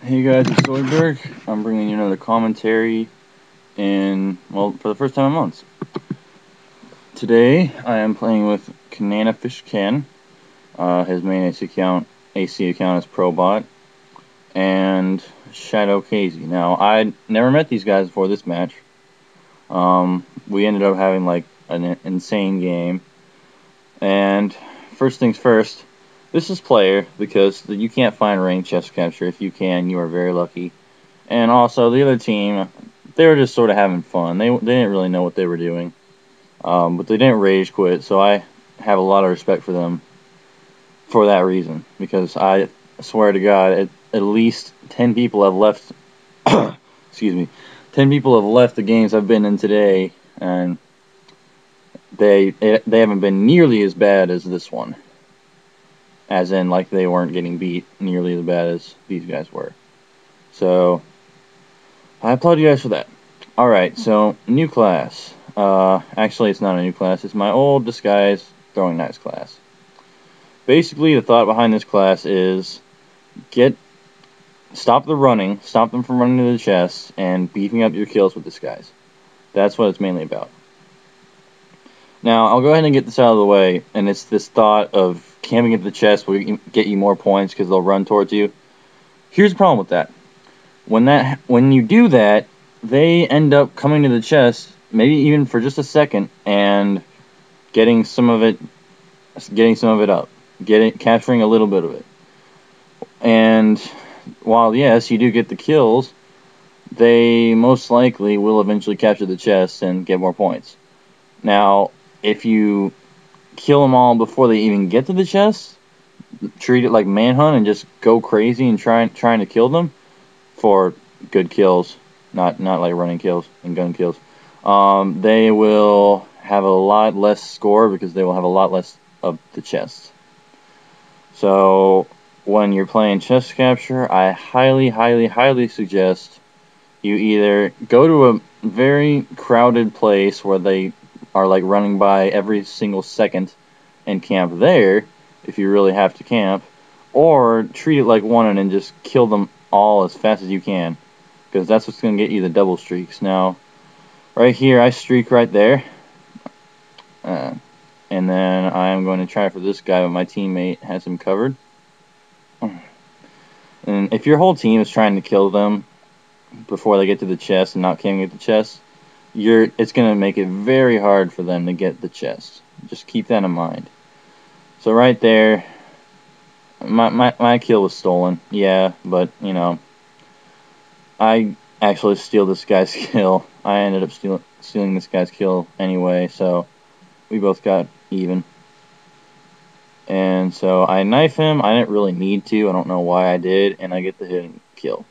Hey guys, it's Zoidberg. I'm bringing you another commentary for the first time in months. Today, I am playing with Kanana Fish Ken. His main AC account is Probot, and Shadow Casey. Now, I never met these guys before this match. We ended up having like an insane game. And first things first, this is player because you can't find ranked chest capture. If you can, you are very lucky. And also, the other team, they were just sort of having fun. They didn't really know what they were doing. But they didn't rage quit, so I have a lot of respect for them for that reason. Because I swear to God, at least 10 people have left. Excuse me. 10 people have left the games I've been in today, and they haven't been nearly as bad as this one. As in, like, they weren't getting beat nearly as bad as these guys were. So, I applaud you guys for that. Alright, so, new class. Actually, it's not a new class. It's my old disguise throwing knives class. Basically, the thought behind this class is stop the running, stop them from running to the chest, and beefing up your kills with disguise. That's what it's mainly about. Now, I'll go ahead and get this out of the way, and it's this thought of camping at the chest will get you more points because they'll run towards you. Here's the problem with that. When you do that, they end up coming to the chest, maybe even for just a second, and getting some of it up, capturing a little bit of it. And while yes, you do get the kills, they most likely will eventually capture the chest and get more points. Now, if you kill them all before they even get to the chest, treat it like manhunt and just go crazy and trying to kill them for good kills, not like running kills and gun kills. They will have a lot less score because they will have a lot less of the chest. So when you're playing chest capture, I highly suggest you either go to a very crowded place where they are like running by every single second and camp there if you really have to camp, or treat it like one and just kill them all as fast as you can, because that's what's going to get you the double streaks. Now, right here, I streak right there, and then I am going to try for this guy, but my teammate has him covered. And if your whole team is trying to kill them before they get to the chest and not camping at the chest, it's going to make it very hard for them to get the chest. Just keep that in mind. So right there, my kill was stolen. Yeah, but, you know, I actually steal this guy's kill. I ended up stealing this guy's kill anyway, so we both got even. And so I knife him. I didn't really need to. I don't know why I did, and I get the hit and kill.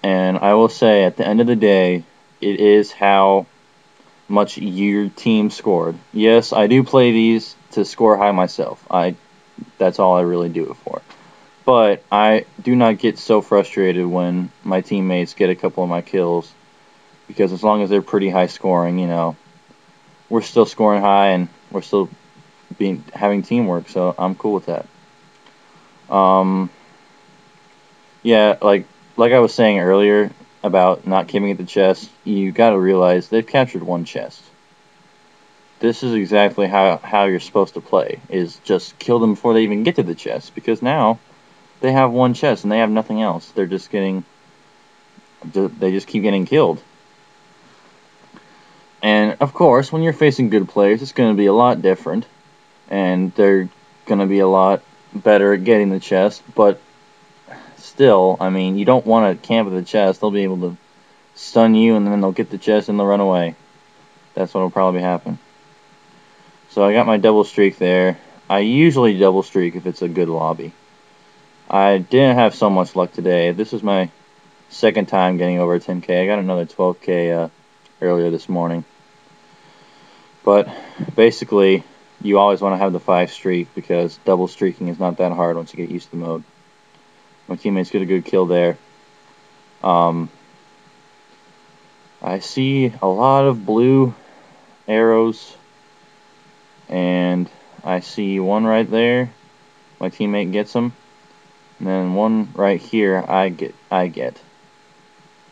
And I will say, at the end of the day, it is how much your team scored. Yes, I do play these to score high myself. That's all I really do it for. But I do not get so frustrated when my teammates get a couple of my kills, because as long as they're pretty high scoring, you know, we're still scoring high and we're still having teamwork, so I'm cool with that. Yeah, like I was saying earlier about not camping at the chest, you gotta realize they've captured one chest. This is exactly how you're supposed to play, is just kill them before they even get to the chest, because now they have one chest and they have nothing else. They just keep getting killed. And of course, when you're facing good players, it's going to be a lot different, and they're going to be a lot better at getting the chest, but still, I mean, you don't want to camp at the chest. They'll be able to stun you, and then they'll get the chest and they'll run away. That's what will probably happen. So I got my double streak there. I usually double streak if it's a good lobby. I didn't have so much luck today. This is my second time getting over 10k. I got another 12k earlier this morning. But basically, you always want to have the 5 streak, because double streaking is not that hard once you get used to the mode. My teammates get a good kill there. I see a lot of blue arrows, and I see one right there. My teammate gets them. And then one right here I get.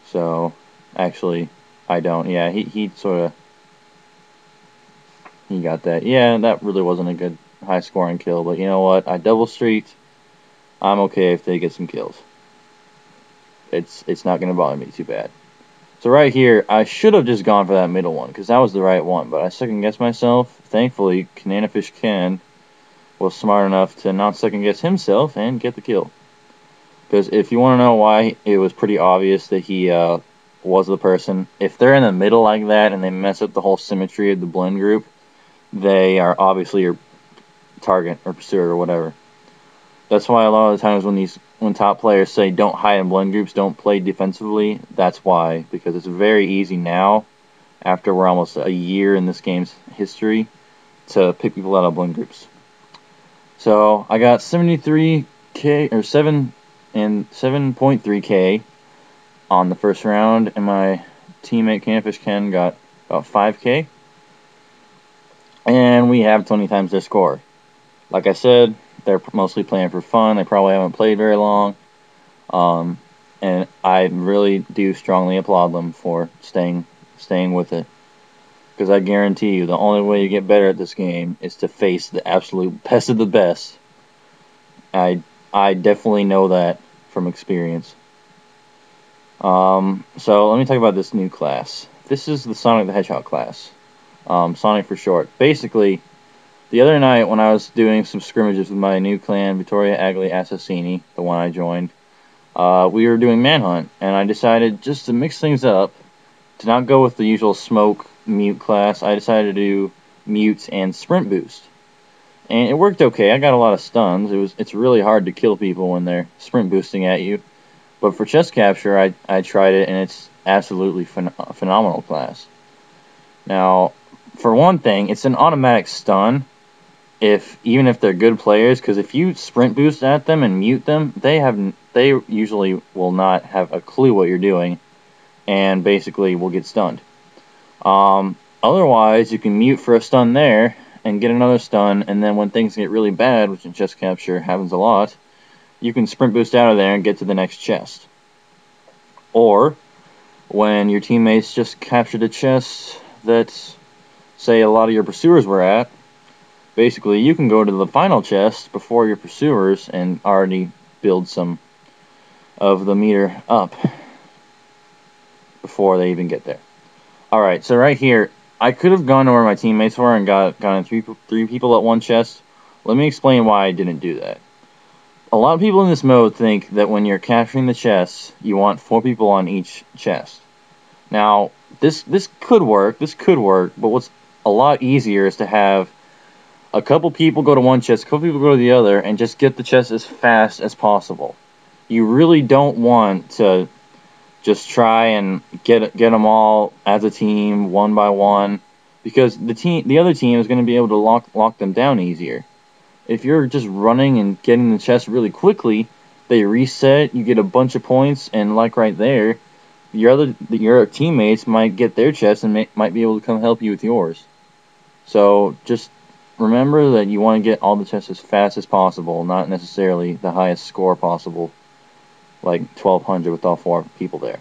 So, actually, I don't. Yeah, he sort of... He got that. Yeah, that really wasn't a good high-scoring kill, but you know what? I double-streaked. I'm okay if they get some kills. It's not going to bother me too bad. So right here, I should have just gone for that middle one, because that was the right one, but I second-guessed myself. Thankfully, Cananafish Ken was smart enough to not second-guess himself and get the kill. Because if you want to know why, it was pretty obvious that he was the person. If they're in the middle like that and they mess up the whole symmetry of the blend group, they are obviously your target or pursuer or whatever. That's why a lot of the times when top players say don't hide in blend groups, don't play defensively, that's why. Because it's very easy now, after we're almost a year in this game's history, to pick people out of blend groups. So I got 73k or 7.3k on the first round, and my teammate Cananafish Ken got about 5k. And we have 20 times their score. Like I said, they're mostly playing for fun. They probably haven't played very long. And I really do strongly applaud them for staying with it. Because I guarantee you, the only way you get better at this game is to face the absolute best of the best. I definitely know that from experience. So let me talk about this new class. This is the Sonic the Hedgehog class. Sonic for short. Basically, the other night when I was doing some scrimmages with my new clan, Vittoria Agli Assassini, the one I joined, we were doing Manhunt, and I decided just to mix things up, to not go with the usual smoke mute class. I decided to do mute and sprint boost. And it worked okay. I got a lot of stuns. It's really hard to kill people when they're sprint boosting at you. But for chest capture, I tried it, and it's absolutely a phenomenal class. Now, for one thing, it's an automatic stun, even if they're good players, because if you sprint boost at them and mute them, they usually will not have a clue what you're doing, and basically will get stunned. Otherwise, you can mute for a stun there and get another stun, and then when things get really bad, which in chest capture happens a lot, you can sprint boost out of there and get to the next chest. Or when your teammates just captured a chest that, say, a lot of your pursuers were at, basically you can go to the final chest before your pursuers and already build some of the meter up before they even get there. Alright, so right here, I could have gone to where my teammates were and gotten three people at one chest. Let me explain why I didn't do that. A lot of people in this mode think that when you're capturing the chests, you want 4 people on each chest. Now, this could work, but what's a lot easier is to have a couple people go to one chest, a couple people go to the other, and just get the chest as fast as possible. You really don't want to just try and get them all as a team, one by one, because the other team is going to be able to lock them down easier. If you're just running and getting the chest really quickly, they reset, you get a bunch of points, and like right there, your teammates might get their chest and might be able to come help you with yours. So just remember that you want to get all the chests as fast as possible, not necessarily the highest score possible, like 1200 with all 4 people there.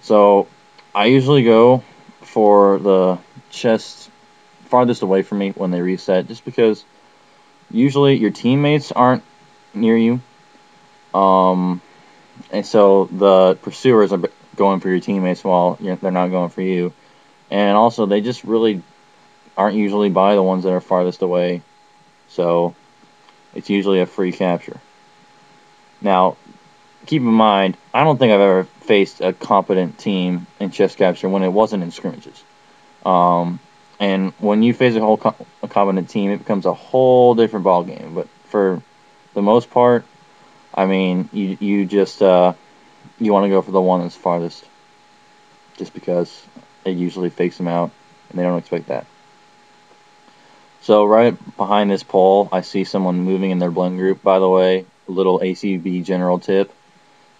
So I usually go for the chests farthest away from me when they reset, just because usually your teammates aren't near you, and so the pursuers are going for your teammates while they're not going for you, and also they just really aren't usually by the ones that are farthest away, so it's usually a free capture. Now, keep in mind, I don't think I've ever faced a competent team in chest capture when it wasn't in scrimmages. And when you face a competent team, it becomes a whole different ballgame. But for the most part, I mean, you just you want to go for the one that's farthest, just because it usually fakes them out, and they don't expect that. So right behind this pole, I see someone moving in their blend group. By the way, a little ACB general tip.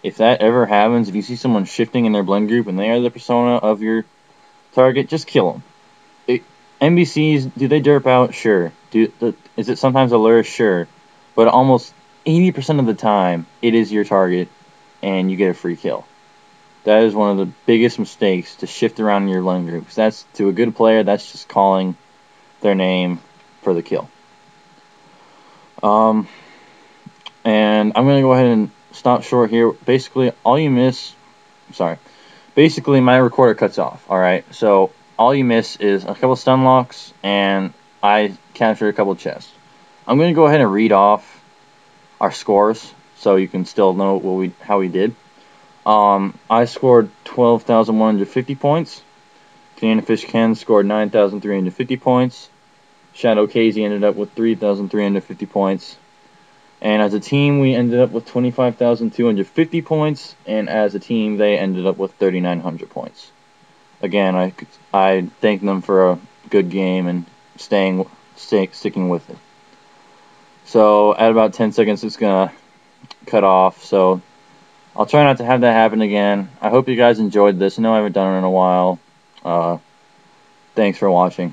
If that ever happens, if you see someone shifting in their blend group and they are the persona of your target, just kill them. NBCs, do they derp out? Sure. Is it sometimes a lure? Sure. But almost 80% of the time, it is your target, and you get a free kill. That is one of the biggest mistakes, to shift around in your lane group. Because that's, to a good player, that's just calling their name for the kill. And I'm going to go ahead and stop short here. Basically, basically my recorder cuts off, alright? So, all you miss is a couple stun locks, and I captured a couple chests. I'm going to go ahead and read off our scores, so you can still know how we did. I scored 12,150 points. Canadian Fish Ken scored 9,350 points. Shadow KZ ended up with 3,350 points. And as a team, we ended up with 25,250 points. And as a team, they ended up with 3,900 points. Again, I thank them for a good game and sticking with it. So at about 10 seconds, it's going to cut off. So I'll try not to have that happen again. I hope you guys enjoyed this. I know I haven't done it in a while. Thanks for watching.